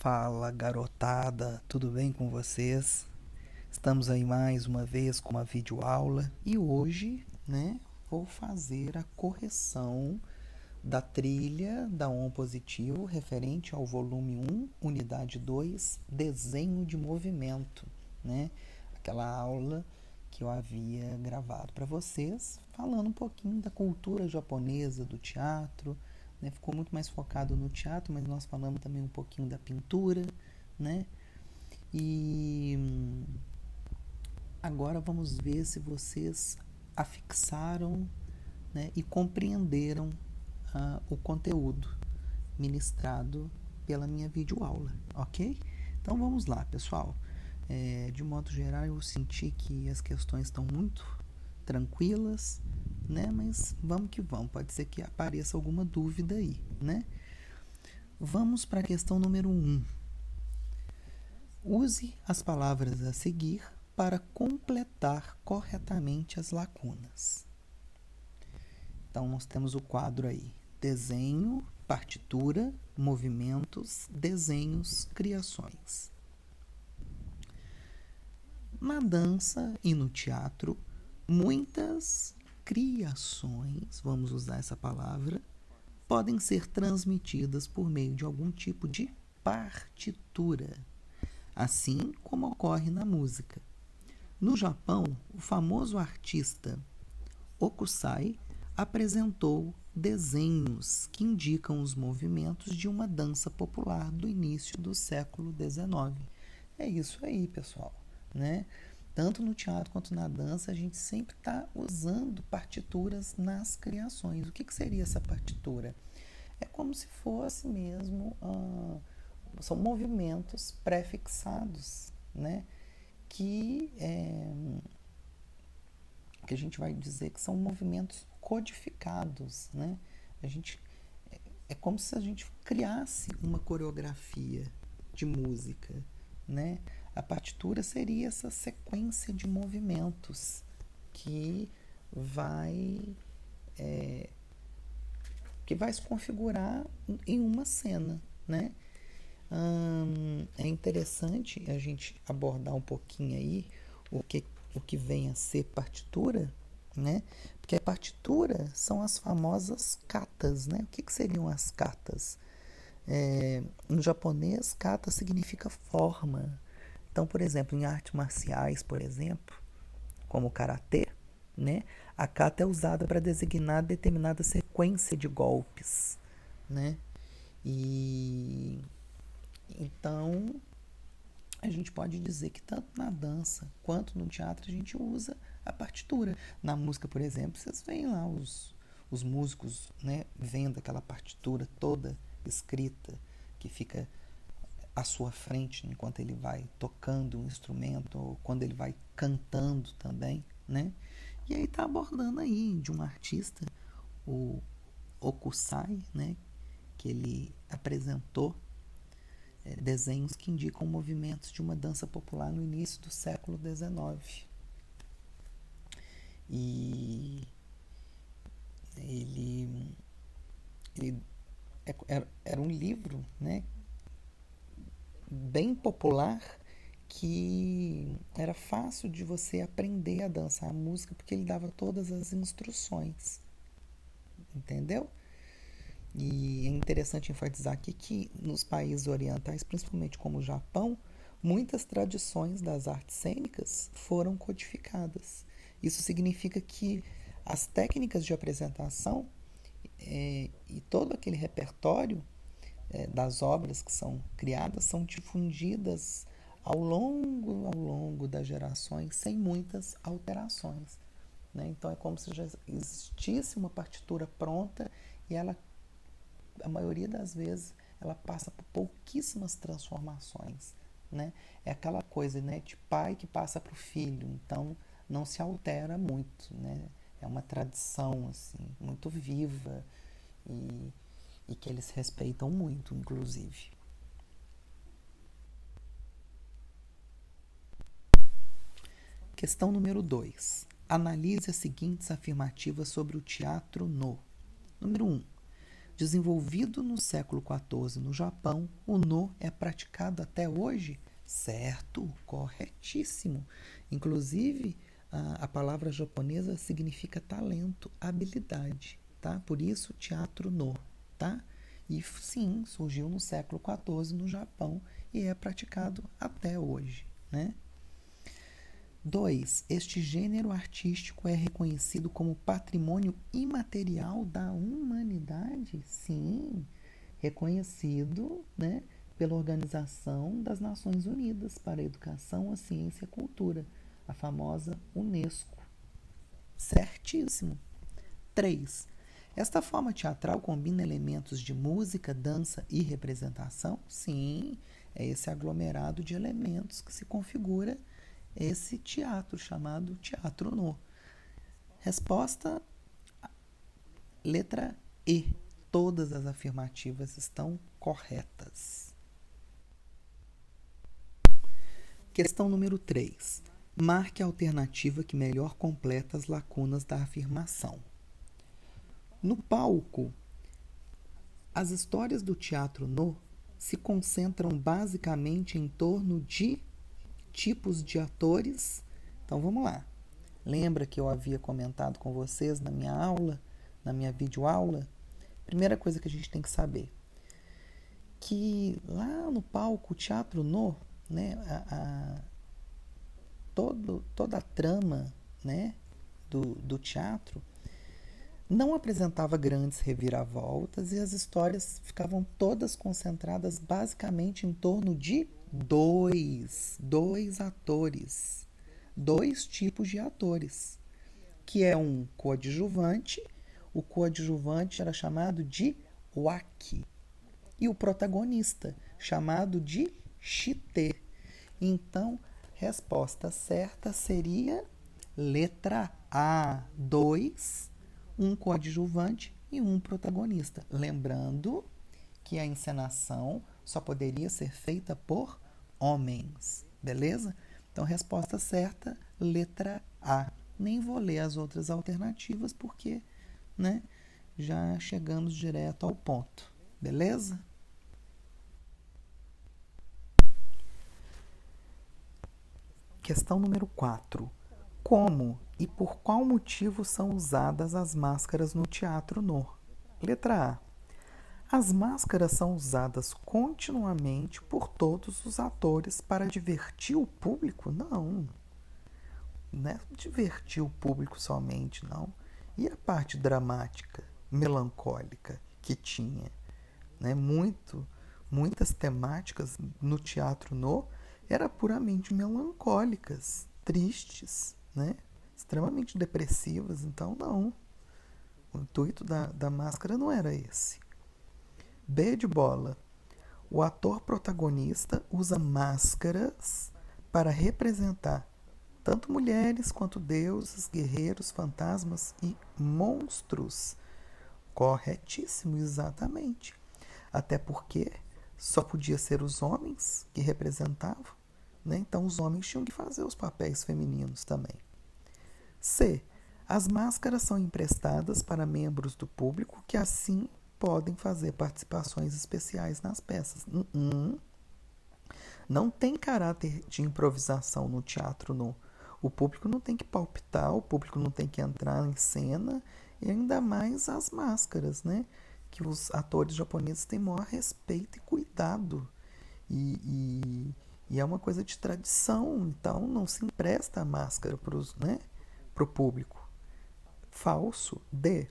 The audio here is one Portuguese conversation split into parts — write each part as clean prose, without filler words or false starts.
Fala garotada, tudo bem com vocês? Estamos aí mais uma vez com uma videoaula e hoje, vou fazer a correção da trilha da ON Positivo referente ao volume 1, unidade 2, desenho de movimento, né? Aquela aula que eu havia gravado para vocês, falando um pouquinho da cultura japonesa, do teatro, né? Ficou muito mais focado no teatro, mas nós falamos também um pouquinho da pintura, né? E agora vamos ver se vocês afixaram, né, e compreenderam o conteúdo ministrado pela minha videoaula, ok? Então vamos lá, pessoal. De modo geral, eu senti que as questões estão muito tranquilas, né? Mas vamos que vamos, pode ser que apareça alguma dúvida aí, né? Vamos para a questão número 1. Use as palavras a seguir para completar corretamente as lacunas. Então, nós temos o quadro aí: desenho, partitura, movimentos, desenhos, criações. Na dança e no teatro, muitas criações, vamos usar essa palavra, podem ser transmitidas por meio de algum tipo de partitura, assim como ocorre na música. No Japão, o famoso artista Hokusai apresentou desenhos que indicam os movimentos de uma dança popular do início do século XIX. É isso aí, pessoal, né? Tanto no teatro quanto na dança, a gente sempre está usando partituras nas criações. O que seria essa partitura? É como se fosse mesmo, são movimentos pré-fixados, né? Que a gente vai dizer que são movimentos codificados, né? A gente, é como se a gente criasse uma coreografia de música, né? A partitura seria essa sequência de movimentos que vai se configurar em uma cena, né? É interessante a gente abordar um pouquinho aí o que vem a ser partitura, né? Porque a partitura são as famosas katas, né? O que seriam as katas? No japonês, kata significa forma. Então, por exemplo, em artes marciais, por exemplo, como o karatê, né? A kata é usada para designar determinada sequência de golpes, né? E então a gente pode dizer que tanto na dança quanto no teatro a gente usa a partitura. Na música, por exemplo, vocês veem lá os músicos, né, vendo aquela partitura toda escrita que fica à sua frente enquanto ele vai tocando um instrumento ou quando ele vai cantando também, né? E aí está abordando aí de um artista, o Hokusai, né, que ele apresentou desenhos que indicam movimentos de uma dança popular no início do século XIX. E ele era um livro, né, bem popular, que era fácil de você aprender a dançar a música porque ele dava todas as instruções, entendeu? E é interessante enfatizar aqui que nos países orientais, principalmente como o Japão, muitas tradições das artes cênicas foram codificadas. Isso significa que as técnicas de apresentação e todo aquele repertório das obras que são criadas são difundidas ao longo das gerações sem muitas alterações, né? Então é como se já existisse uma partitura pronta e ela, a maioria das vezes, ela passa por pouquíssimas transformações, né? É aquela coisa, né, de pai que passa para o filho, então não se altera muito, né? É uma tradição assim muito viva e que eles respeitam muito, inclusive. Questão número 2. Analise as seguintes afirmativas sobre o teatro no. Número 1. Desenvolvido no século XIV no Japão, o no é praticado até hoje? Certo, corretíssimo. Inclusive, a palavra japonesa significa talento, habilidade, tá? Por isso, teatro no, tá? E sim, surgiu no século XIV no Japão e é praticado até hoje, né? 2. Este gênero artístico é reconhecido como patrimônio imaterial da humanidade? Sim, reconhecido, né, pela Organização das Nações Unidas para a Educação, a Ciência e a Cultura, a famosa Unesco. Certíssimo. 3. Esta forma teatral combina elementos de música, dança e representação? Sim, é esse aglomerado de elementos que se configura esse teatro chamado teatro no. Resposta, letra E. Todas as afirmativas estão corretas. Questão número 3. Marque a alternativa que melhor completa as lacunas da afirmação. No palco, as histórias do teatro no se concentram basicamente em torno de tipos de atores. Então vamos lá. Lembra que eu havia comentado com vocês na minha aula, na minha videoaula? Primeira coisa que a gente tem que saber, que lá no palco, o teatro no, né, toda a trama, né, do teatro não apresentava grandes reviravoltas e as histórias ficavam todas concentradas basicamente em torno de dois atores, dois tipos de atores, que é um coadjuvante. O coadjuvante era chamado de waki e o protagonista chamado de shite. Então, resposta certa seria letra A, 2, um coadjuvante e um protagonista. Lembrando que a encenação só poderia ser feita por homens, beleza? Então, resposta certa, letra A. Nem vou ler as outras alternativas porque, né, já chegamos direto ao ponto, beleza? Questão número 4. Como e por qual motivo são usadas as máscaras no teatro no? Letra A. As máscaras são usadas continuamente por todos os atores para divertir o público? Não. Não é divertir o público somente, não. E a parte dramática, melancólica que tinha? Né? Muitas temáticas no teatro no eram puramente melancólicas, tristes, né? Extremamente depressivas. Então, não. O intuito da máscara não era esse. B de bola. O ator protagonista usa máscaras para representar tanto mulheres quanto deuses, guerreiros, fantasmas e monstros. Corretíssimo, exatamente. Até porque só podia ser os homens que representavam, né? Então os homens tinham que fazer os papéis femininos também. C. As máscaras são emprestadas para membros do público que assim podem fazer participações especiais nas peças. Não tem caráter de improvisação no teatro no. O público não tem que palpitar, o público não tem que entrar em cena, e ainda mais as máscaras, né? Que os atores japoneses têm maior respeito e cuidado. E é uma coisa de tradição, então não se empresta a máscara para o público. Falso. D.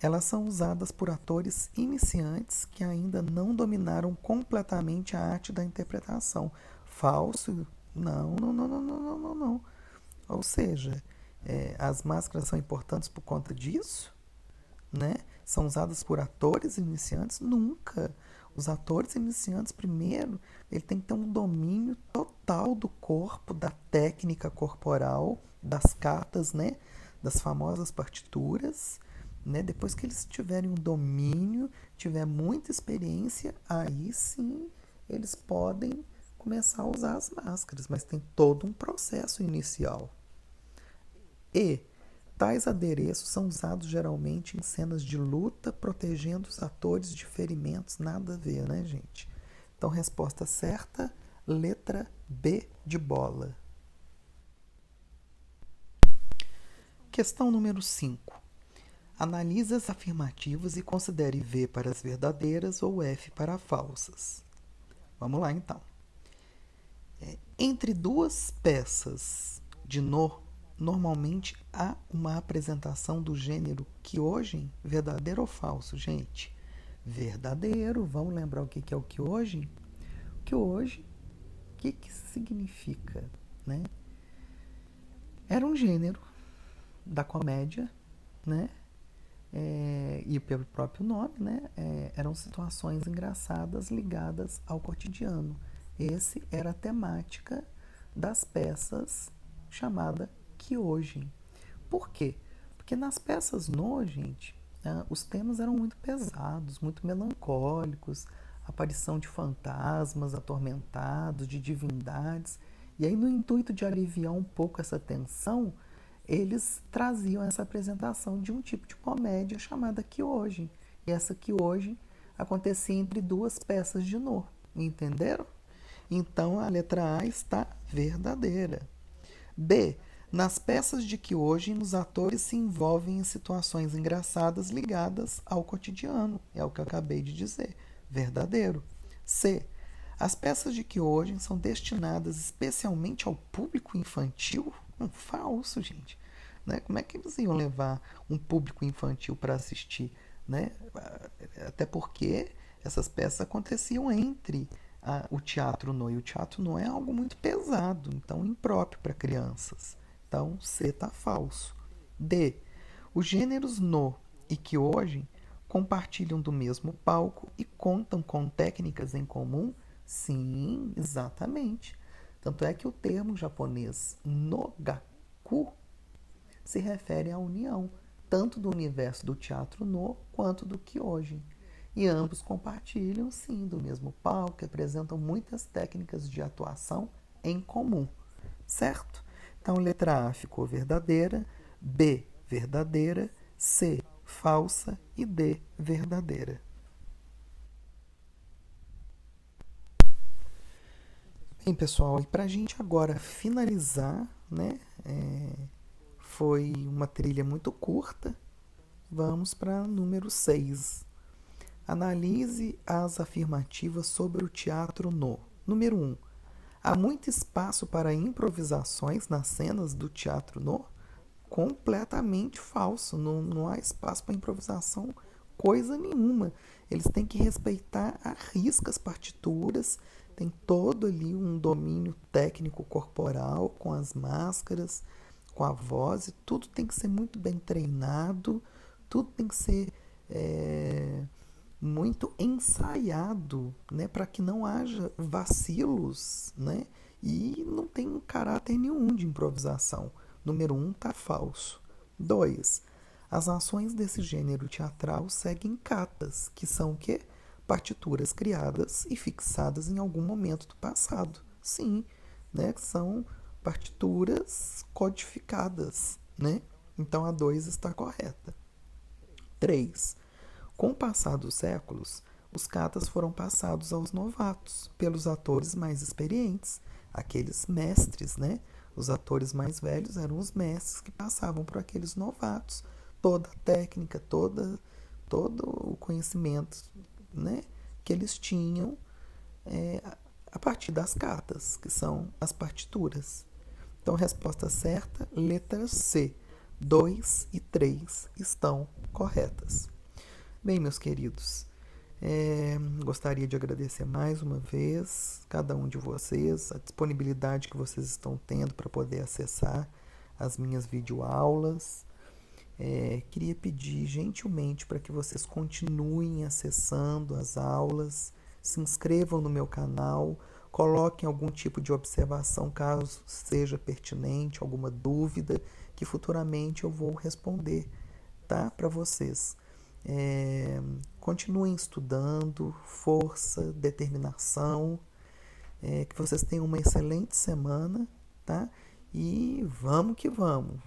Elas são usadas por atores iniciantes que ainda não dominaram completamente a arte da interpretação. Falso. Não. Ou seja, as máscaras são importantes por conta disso, né? São usadas por atores iniciantes? Nunca. Os atores iniciantes, primeiro, ele tem que ter um domínio total do corpo, da técnica corporal, das cartas, né? Das famosas partituras, né? Depois que eles tiverem um domínio, tiver muita experiência, aí sim eles podem começar a usar as máscaras, mas tem todo um processo inicial. E Tais adereços são usados geralmente em cenas de luta, protegendo os atores de ferimentos. Nada a ver, né, gente? Então, resposta certa, letra B de bola. Questão número 5. Analise as afirmativas e considere V para as verdadeiras ou F para falsas. Vamos lá, então. Entre duas peças de No, normalmente há uma apresentação do gênero que hoje, verdadeiro ou falso, gente? Verdadeiro. Vamos lembrar o que é o que hoje? O que hoje, o que significa, né? Era um gênero da comédia, né? E pelo próprio nome, né? Eram situações engraçadas ligadas ao cotidiano. Esse era a temática das peças chamada Kyogen. Por quê? Porque nas peças No, gente, os temas eram muito pesados, muito melancólicos, aparição de fantasmas atormentados, de divindades. E aí, no intuito de aliviar um pouco essa tensão, eles traziam essa apresentação de um tipo de comédia chamada Kyogen. E essa Kyogen acontecia entre duas peças de No. Entenderam? Então a letra A está verdadeira. B. Nas peças de Kyogen, os atores se envolvem em situações engraçadas ligadas ao cotidiano. É o que eu acabei de dizer. Verdadeiro. C. As peças de Kyogen são destinadas especialmente ao público infantil? Falso, gente. Né? Como é que eles iam levar um público infantil para assistir? Né? Até porque essas peças aconteciam entre o teatro No. E o teatro No é algo muito pesado, então impróprio para crianças. Então, C está falso. D. Os gêneros No e Kyogen compartilham do mesmo palco e contam com técnicas em comum? Sim, exatamente. Tanto é que o termo japonês Nogaku se refere à união, tanto do universo do teatro No quanto do Kyogen. E ambos compartilham, sim, do mesmo palco e apresentam muitas técnicas de atuação em comum. Certo? Então, letra A ficou verdadeira, B, verdadeira, C, falsa e D, verdadeira. Bem, pessoal, e para a gente agora finalizar, né? Foi uma trilha muito curta. Vamos para número 6. Analise as afirmativas sobre o teatro No. Número 1. Há muito espaço para improvisações nas cenas do teatro No? Completamente falso. Não há espaço para improvisação coisa nenhuma. Eles têm que respeitar à risca as partituras. Tem todo ali um domínio técnico corporal com as máscaras, com a voz. E tudo tem que ser muito bem treinado. Tudo tem que ser muito ensaiado, né, para que não haja vacilos, né, e não tem caráter nenhum de improvisação. Número 1 está falso. 2. As ações desse gênero teatral seguem catas, que são o quê? Partituras criadas e fixadas em algum momento do passado. Sim, né, são partituras codificadas, né? Então a 2 está correta. 3. Com o passar dos séculos, os catas foram passados aos novatos, pelos atores mais experientes, aqueles mestres, né? Os atores mais velhos eram os mestres que passavam por aqueles novatos, toda a técnica, todo o conhecimento, né? Que eles tinham a partir das catas, que são as partituras. Então, resposta certa, letra C. 2 e 3 estão corretas. Bem, meus queridos, gostaria de agradecer mais uma vez cada um de vocês, a disponibilidade que vocês estão tendo para poder acessar as minhas videoaulas. Queria pedir gentilmente para que vocês continuem acessando as aulas, se inscrevam no meu canal, coloquem algum tipo de observação caso seja pertinente, alguma dúvida, que futuramente eu vou responder, tá? Para vocês. Continuem estudando, força, determinação, que vocês tenham uma excelente semana, tá? E vamos que vamos!